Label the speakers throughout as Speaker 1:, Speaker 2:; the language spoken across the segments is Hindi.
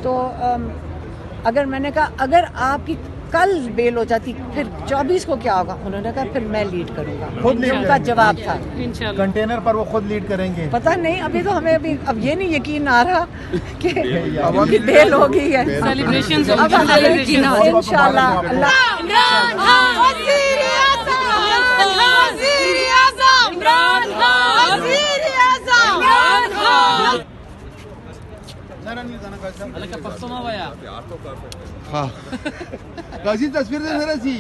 Speaker 1: तो अगर मैंने कहा अगर आपकी कल बेल हो जाती फिर 24 को क्या होगा, उन्होंने कहा फिर मैं लीड करूंगा।
Speaker 2: खुद लीड
Speaker 1: उनका जवाब था
Speaker 2: कंटेनर पर वो खुद लीड करेंगे।
Speaker 1: पता नहीं, अभी तो हमें अब ये नहीं यकीन आ रहा कि बेल हो गई है।
Speaker 3: सेलिब्रेशंस
Speaker 1: अब हमें इंशाल्लाह
Speaker 2: गाजी तस्वीर जरा सी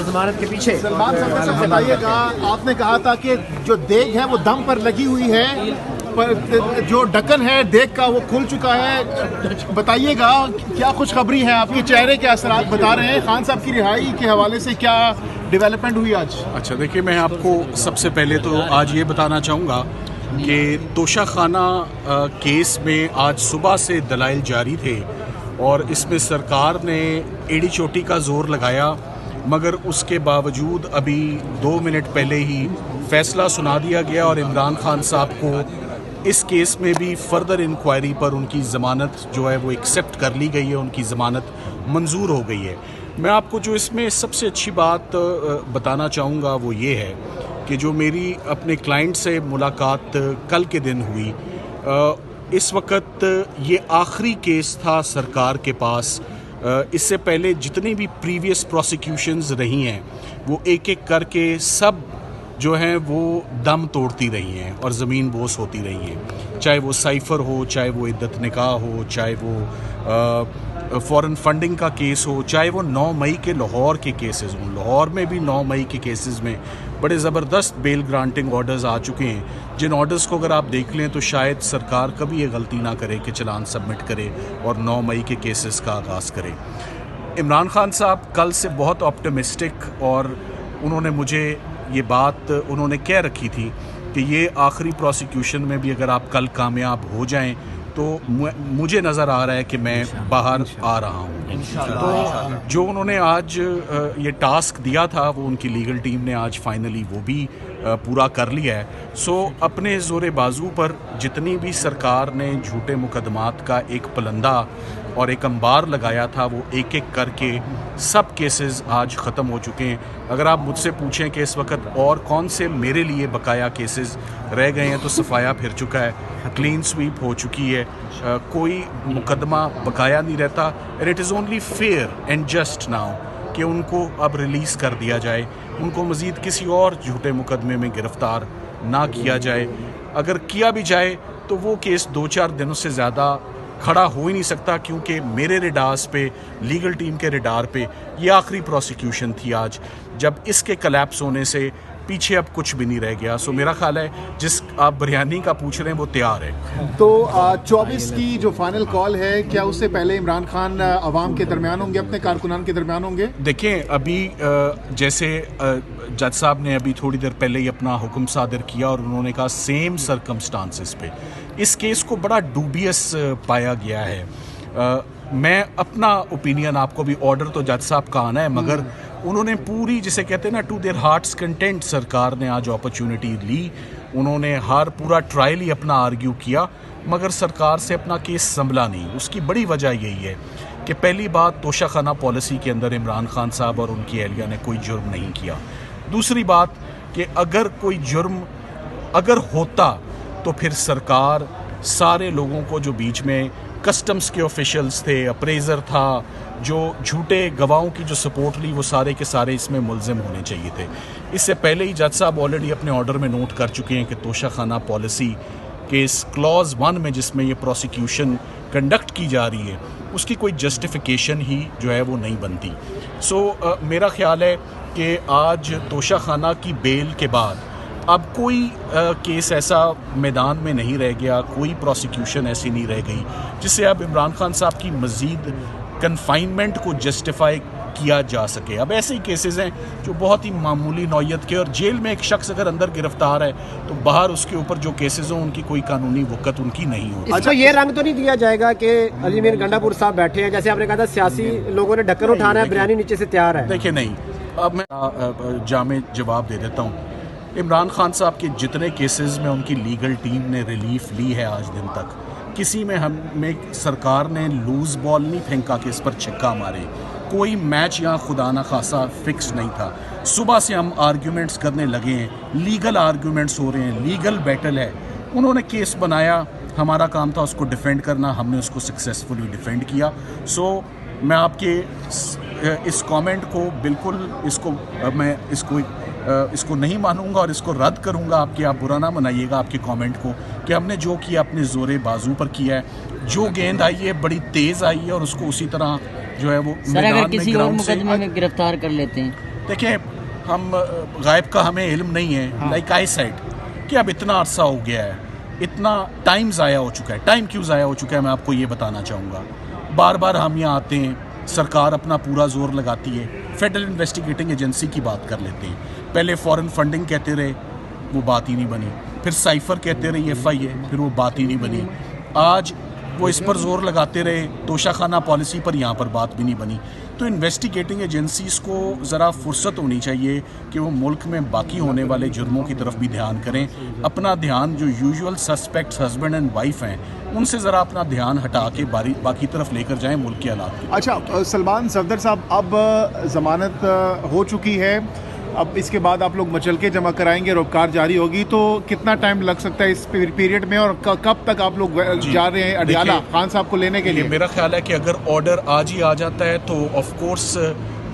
Speaker 4: जमानत के पीछे
Speaker 2: सलमान साहब से बताइएगा, आपने कहा था कि जो देग है वो दम पर लगी हुई है, पर जो ढक्कन है देग का वो खुल चुका है। बताइएगा क्या खुशखबरी है, आपके चेहरे के असरात बता रहे हैं। खान साहब की रिहाई के हवाले से क्या डेवलपमेंट हुई आज?
Speaker 5: अच्छा देखिए, मैं आपको सबसे पहले तो आज ये बताना चाहूँगा कि तोशाखाना केस में आज सुबह से दलाइल जारी थे और इसमें सरकार ने एड़ी चोटी का जोर लगाया, मगर उसके बावजूद अभी 2 मिनट पहले ही फैसला सुना दिया गया और इमरान खान साहब को इस केस में भी फर्दर इंक्वायरी पर उनकी ज़मानत जो है वो एक्सेप्ट कर ली गई है, उनकी ज़मानत मंजूर हो गई है। मैं आपको जो इसमें सबसे अच्छी बात बताना चाहूँगा वो ये है कि जो मेरी अपने क्लाइंट से मुलाकात कल के दिन हुई, इस वक्त ये आखिरी केस था सरकार के पास। इससे पहले जितनी भी प्रीवियस प्रोसिक्यूशंस रही हैं वो एक एक करके सब जो हैं वो दम तोड़ती रही हैं और ज़मीन बोस होती रही हैं, चाहे वो साइफ़र हो, चाहे वो इद्दत निकाह हो, चाहे वो फॉरेन फंडिंग का केस हो, चाहे वो 9 मई के लाहौर के केसेस हों। लाहौर में भी 9 मई के केसेस में बड़े ज़बरदस्त बेल ग्रांटिंग ऑर्डर्स आ चुके हैं, जिन ऑर्डर्स को अगर आप देख लें तो शायद सरकार कभी ये गलती ना करे कि चलान सबमिट करे और 9 मई के केसेस का आगाज़ करे। इमरान खान साहब कल से बहुत ऑप्टिमिस्टिक, और उन्होंने मुझे ये बात उन्होंने कह रखी थी कि ये आखिरी प्रोसिक्यूशन में भी अगर आप कल कामयाब हो जाएं तो मुझे नज़र आ रहा है कि मैं बाहर आ रहा हूँ। तो जो उन्होंने आज ये टास्क दिया था वो उनकी लीगल टीम ने आज फाइनली वो भी पूरा कर लिया है। सो अपने ज़ोरे बाजू पर जितनी भी सरकार ने झूठे मुकदमात का एक पलंदा और एक अंबार लगाया था वो एक एक करके सब केसेस आज ख़त्म हो चुके हैं। अगर आप मुझसे पूछें कि इस वक्त और कौन से मेरे लिए बकाया केसेस रह गए हैं तो सफाया फिर चुका है, क्लीन स्वीप हो चुकी है, कोई मुकदमा बकाया नहीं रहता। And it is only fair and just now कि उनको अब रिलीज़ कर दिया जाए, उनको मज़ीद किसी और झूठे मुकदमे में गिरफ़्तार ना किया जाए। अगर किया भी जाए तो वो केस 2-4 दिनों से ज़्यादा खड़ा हो ही नहीं सकता, क्योंकि मेरे रेडार्स पे, लीगल टीम के रेडार पे ये आखिरी प्रोसिक्यूशन थी आज, जब इसके कलैप्स होने से पीछे अब कुछ भी नहीं रह गया। सो मेरा ख्याल है जिस आप बिरयानी का पूछ रहे हैं वो तैयार है।
Speaker 2: तो 24 की जो फाइनल कॉल है, क्या उससे पहले इमरान खान अवाम के दरमियान होंगे, अपने कारकुनान के दरमियान होंगे?
Speaker 5: देखें, अभी जैसे जज साहब ने अभी थोड़ी देर पहले ही अपना हुक्म सादर किया और उन्होंने कहा सेम सर्कमस्टांसिस पे इस केस को बड़ा डूबियस पाया गया है। मैं अपना ओपिनियन आपको भी, ऑर्डर तो जज साहब का आना है, मगर उन्होंने पूरी, जिसे कहते हैं ना, टू देयर हार्ट्स कंटेंट, सरकार ने आज अपॉर्चुनिटी ली। उन्होंने हर पूरा ट्रायल ही अपना आर्ग्यू किया, मगर सरकार से अपना केस संभला नहीं। उसकी बड़ी वजह यही है कि पहली बात, तोशाखाना पॉलिसी के अंदर इमरान खान साहब और उनकी एहलिया ने कोई जुर्म नहीं किया। दूसरी बात कि अगर कोई जुर्म अगर होता तो फिर सरकार सारे लोगों को, जो बीच में कस्टम्स के ऑफिशियल्स थे, अप्रेजर था, जो झूठे गवाहों की जो सपोर्ट ली, वो सारे के सारे इसमें मुलजिम होने चाहिए थे। इससे पहले ही जज साहब ऑलरेडी अपने ऑर्डर में नोट कर चुके हैं कि तोशाखाना पॉलिसी के इस क्लॉज 1 में, जिसमें ये प्रोसिक्यूशन कंडक्ट की जा रही है, उसकी कोई जस्टिफिकेशन ही जो है वो नहीं बनती। सो मेरा ख्याल है कि आज तोशाखाना की बेल के बाद अब कोई केस ऐसा मैदान में नहीं रह गया, कोई प्रोसिक्यूशन ऐसी नहीं रह गई जिससे अब इमरान खान साहब की मज़ीद कन्फाइनमेंट को जस्टिफाई किया जा सके। अब ऐसे ही केसेस हैं जो बहुत ही मामूली नौयत के, और जेल में एक शख्स अगर अंदर गिरफ्तार है तो बाहर उसके ऊपर जो केसेस हों उनकी कोई कानूनी वक़्त उनकी नहीं होगी।
Speaker 4: अच्छा, ये रंग तो नहीं दिया जाएगा कि अली मीर गंडापुर साहब बैठे हैं, जैसे आपने कहा था सियासी लोगों ने ढक्कन उठाना है, बिरयानी नीचे से तैयार है?
Speaker 5: देखिए, नहीं, अब मैं जामे जवाब दे देता हूँ। इमरान खान साहब के जितने केसेस में उनकी लीगल टीम ने रिलीफ ली है आज दिन तक, किसी में हमें सरकार ने लूज बॉल नहीं फेंका कि इस पर छक्का मारे। कोई मैच यहाँ खुदा ना खासा फिक्स नहीं था। सुबह से हम आर्ग्यूमेंट्स करने लगे हैं, लीगल आर्ग्यूमेंट्स हो रहे हैं, लीगल बैटल है। उन्होंने केस बनाया, हमारा काम था उसको डिफेंड करना, हमने उसको सक्सेसफुली डिफेंड किया। सो मैं आपके इस कमेंट को बिल्कुल इसको नहीं मानूंगा और इसको रद्द करूंगा। आप बुरा ना मनाइएगा आपके कमेंट को कि हमने जो किया अपने जोरे बाजू पर किया है। जो गेंद आई है बड़ी तेज़ आई है और उसको उसी तरह जो है वो
Speaker 3: सर अगर किसी और मुकदमे में गिरफ्तार कर लेते हैं,
Speaker 5: देखिए हम गायब का हमें इल्म नहीं है। लाइक आई सेड कि अब इतना अरसा हो गया है, इतना टाइम ज़ाया हो चुका है। टाइम क्यों ज़ाया हो चुका है मैं आपको ये बताना चाहूँगा। बार बार हम यहाँ आते हैं, सरकार अपना पूरा जोर लगाती है, फेडरल इन्वेस्टिगेटिंग एजेंसी की बात कर लेते हैं। पहले फॉरेन फंडिंग कहते रहे, वो बात ही नहीं बनी। फिर साइफर कहते रहे FIA, फिर वो बात ही नहीं बनी। आज वो इस पर जोर लगाते रहे, तोशाखाना पॉलिसी पर यहाँ पर बात भी नहीं बनी। तो इन्वेस्टिगेटिंग एजेंसीज़ को ज़रा फुर्सत होनी चाहिए कि वो मुल्क में बाकी होने वाले जुर्मों की तरफ भी ध्यान करें। अपना ध्यान जो usual suspects husband and wife हैं उनसे ज़रा अपना ध्यान हटा के बाकी तरफ लेकर जाएं मुल्क के हालात।
Speaker 2: अच्छा सलमान सफदर साहब, अब ज़मानत हो चुकी है, अब इसके बाद आप लोग मचलके जमा कराएंगे, रोबकार जारी होगी, तो कितना टाइम लग सकता है इस पीरियड में, और कब तक आप लोग जा रहे हैं अडियाला खान साहब को लेने के लिए?
Speaker 5: मेरा ख्याल है कि अगर ऑर्डर आज ही आ जाता है तो ऑफ कोर्स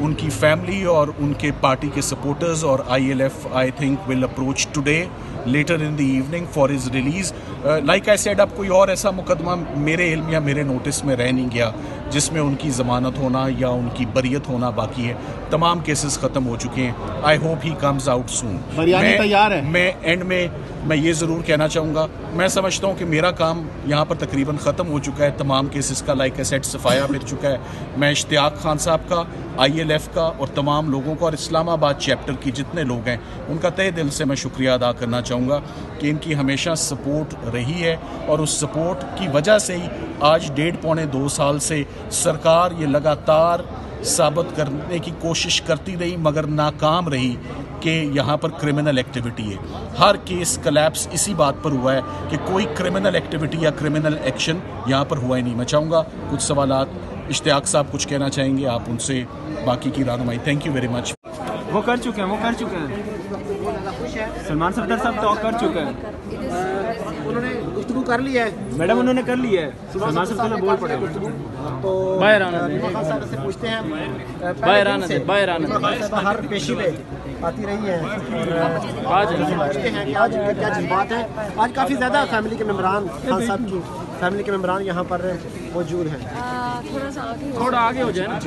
Speaker 5: उनकी फैमिली और उनके पार्टी के सपोर्टर्स और ILF I think will approach today later in the evening for his release. Like I said, अब कोई और ऐसा मुकदमा मेरे इल्म या मेरे नोटिस में रह नहीं गया जिसमें उनकी ज़मानत होना या उनकी बरियत होना बाकी है। तमाम केसेस ख़त्म हो चुके हैं। I hope he comes out soon.
Speaker 2: Biryani तैयार है।
Speaker 5: मैं एंड में मैं ये ज़रूर कहना चाहूँगा, मैं समझता हूँ कि मेरा काम यहाँ पर तकरीबन ख़त्म हो चुका है। तमाम केसेस का लाइक सेट सफाया फिर चुका है। मैं इश्तियाक खान साहब का, ILF का और तमाम लोगों का और इस्लामाबाद चैप्टर की जितने लोग हैं उनका तहे दिल से मैं शुक्रिया अदा करना चाहूँगा कि इनकी हमेशा सपोर्ट रही है और उस सपोर्ट की वजह से ही आज 1.5-2 साल से सरकार ये लगातार साबित करने की कोशिश करती रही मगर नाकाम रही कि यहाँ पर क्रिमिनल एक्टिविटी है। हर केस कलैप्स इसी बात पर हुआ है कि कोई क्रिमिनल एक्टिविटी या क्रिमिनल एक्शन यहाँ पर हुआ ही नहीं। मैं चाहूँगा कुछ सवालात इश्तियाक साहब कुछ कहना चाहेंगे, आप उनसे बाकी की रहनुमाई। Thank you very much.
Speaker 6: वो कर चुके हैं सलमान सफदर साहब टॉक कर चुके हैं,
Speaker 4: उन्होंने गुफ्तगू कर लिया है
Speaker 6: मैडम उन्होंने कर लिया है। सलमान सफदर ने बोल पड़े
Speaker 4: तो
Speaker 6: बाहर आना दे,
Speaker 4: खान साहब से पूछते हैं,
Speaker 6: बाहर आना दे, बाहर आना दे।
Speaker 4: हर पेशी पे आती रही है और
Speaker 6: आज
Speaker 4: पूछते हैं कि आज क्या जज्बात है। आज काफ़ी ज़्यादा फैमिली के मेम्बरान, खान साहब की फैमिली के मेम्बरान यहाँ पर मौजूद हैं।
Speaker 6: थोड़ा आगे हो जाए ना।